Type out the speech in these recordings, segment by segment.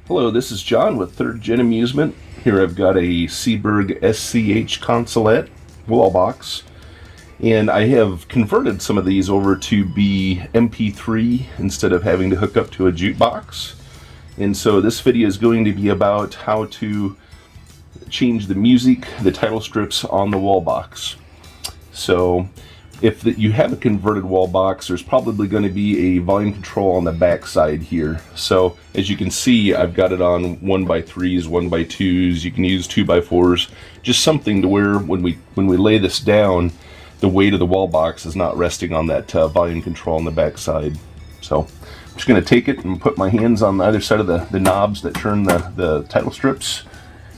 Hello, this is John with Third Gen Amusement. Here I've got a Seeburg SCH consolette wall box, and I have converted some of these over to be MP3 instead of having to hook up to a jukebox. And so this video is going to be about how to change the music, the title strips on the wall box. So if you have a converted wall box, there's probably going to be a volume control on the back side here. So as you can see, I've got it on 1x3s, 1x2s. You can use 2x4s, just something to where when we lay this down, the weight of the wall box is not resting on that volume control on the back side. So I'm just going to take it and put my hands on the other side of the knobs that turn the title strips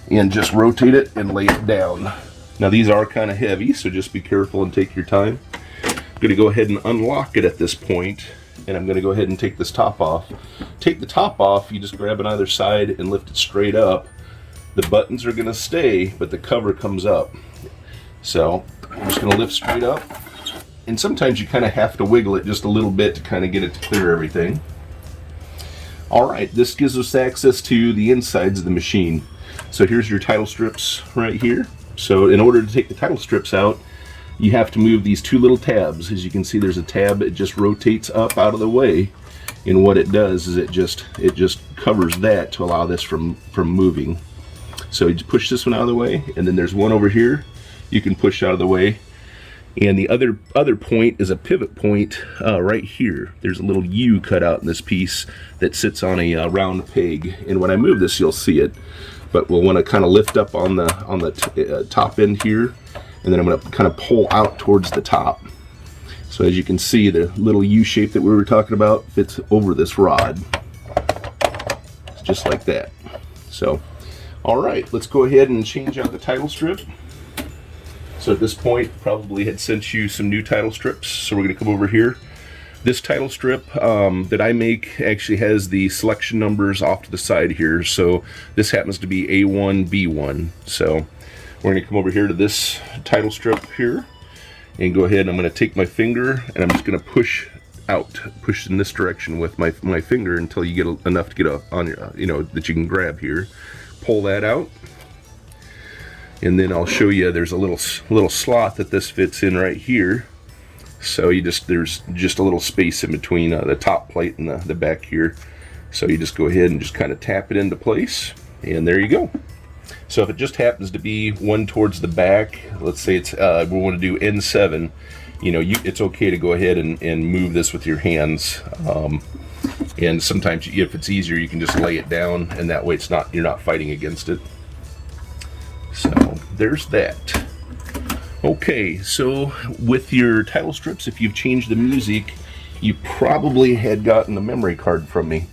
and just rotate it and lay it down. Now these are kind of heavy, so just be careful and take your time. I'm going to go ahead and unlock it at this point, and I'm going to go ahead and take this top off. Take the top off, you just grab on either side and lift it straight up. The buttons are going to stay, but the cover comes up. So I'm just going to lift straight up, and sometimes you kind of have to wiggle it just a little bit to kind of get it to clear everything. Alright, this gives us access to the insides of the machine. So here's your title strips right here. So in order to take the title strips out, you have to move these two little tabs. As you can see, there's a tab. It just rotates up out of the way, and what it does is it just covers that to allow this from moving. So you just push this one out of the way, and then there's one over here you can push out of the way, and the other point is a pivot point right here. There's a little U cut out in this piece that sits on a round peg, and when I move this, you'll see it. But we'll want to kind of lift up on the top end here, and then I'm going to kind of pull out towards the top. So as you can see, the little U shape that we were talking about fits over this rod, just like that. So, all right, let's go ahead and change out the title strip. So at this point, probably had sent you some new title strips. So we're going to come over here. This title strip that I make actually has the selection numbers off to the side here. So this happens to be A1, B1. So we're going to come over here to this title strip here and go ahead. I'm going to take my finger and I'm just going to push in this direction with my finger until you get enough to get on your, that you can grab here. Pull that out. And then I'll show you there's a little slot that this fits in right here. So there's just a little space in between the top plate and the back here. So you just go ahead and just kind of tap it into place, and there you go. So if it just happens to be one towards the back, let's say it's we want to do N7, it's okay to go ahead and move this with your hands. And sometimes if it's easier, you can just lay it down, and that way you're not fighting against it. So there's that. Okay, so with your title strips, if you've changed the music, you probably had gotten a memory card from me.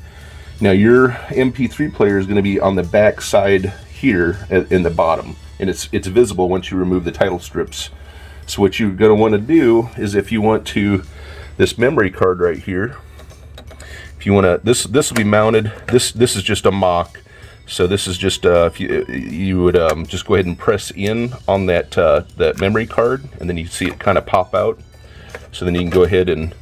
Now your MP3 player is going to be on the back side here in the bottom, and it's visible once you remove the title strips. So what you're going to want to do is, if you want to, this memory card right here, if you want to, this will be mounted. This is just a mock. So this is just if you would just go ahead and press in on that memory card, and then you see it kind of pop out. So then you can go ahead and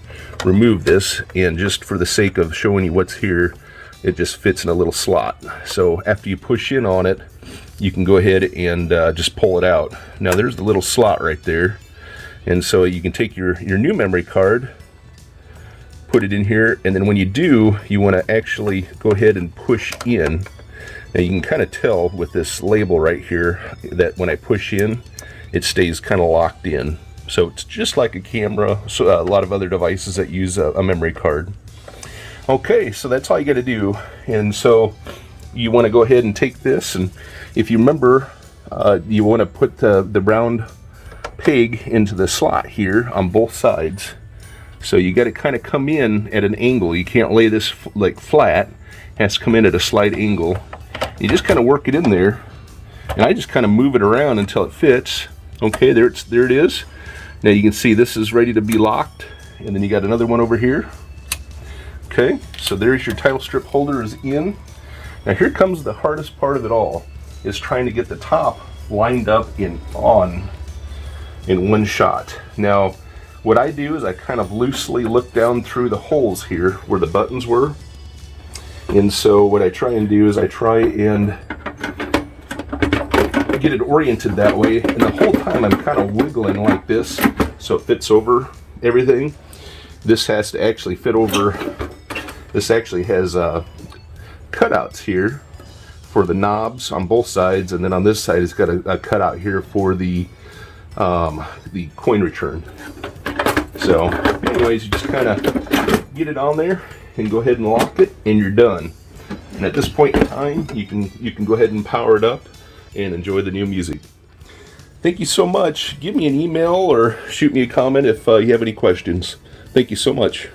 remove this, and just for the sake of showing you what's here, it just fits in a little slot. So after you push in on it, you can go ahead and just pull it out. Now there's the little slot right there, and so you can take your new memory card, put it in here, and then when you do, you want to actually go ahead and push in. Now you can kind of tell with this label right here that when I push in, it stays kind of locked in. So it's just like a camera, so a lot of other devices that use a memory card. Okay, so that's all you got to do. And so you want to go ahead and take this, and if you remember, you want to put the round peg into the slot here on both sides. So you got to kind of come in at an angle. You can't lay this like flat. It has to come in at a slight angle. You just kind of work it in there, and I just kind of move it around until it fits. Okay, there it is. Now you can see this is ready to be locked, and then you got another one over here. Okay, so there's your title strip holder is in. Now here comes the hardest part of it all, is trying to get the top lined up in one shot. Now what I do is I kind of loosely look down through the holes here where the buttons were, And so what I try and do is I try and get it oriented that way, and the whole time I'm kind of wiggling like this so it fits over everything. This has to actually fit over. This actually has cutouts here for the knobs on both sides, and then on this side it's got a cutout here for the coin return. So anyways, you just kind of get it on there and go ahead and lock it, and you're done. And at this point in time, you can go ahead and power it up and enjoy the new music. Thank you so much. Give me an email or shoot me a comment if you have any questions. Thank you so much.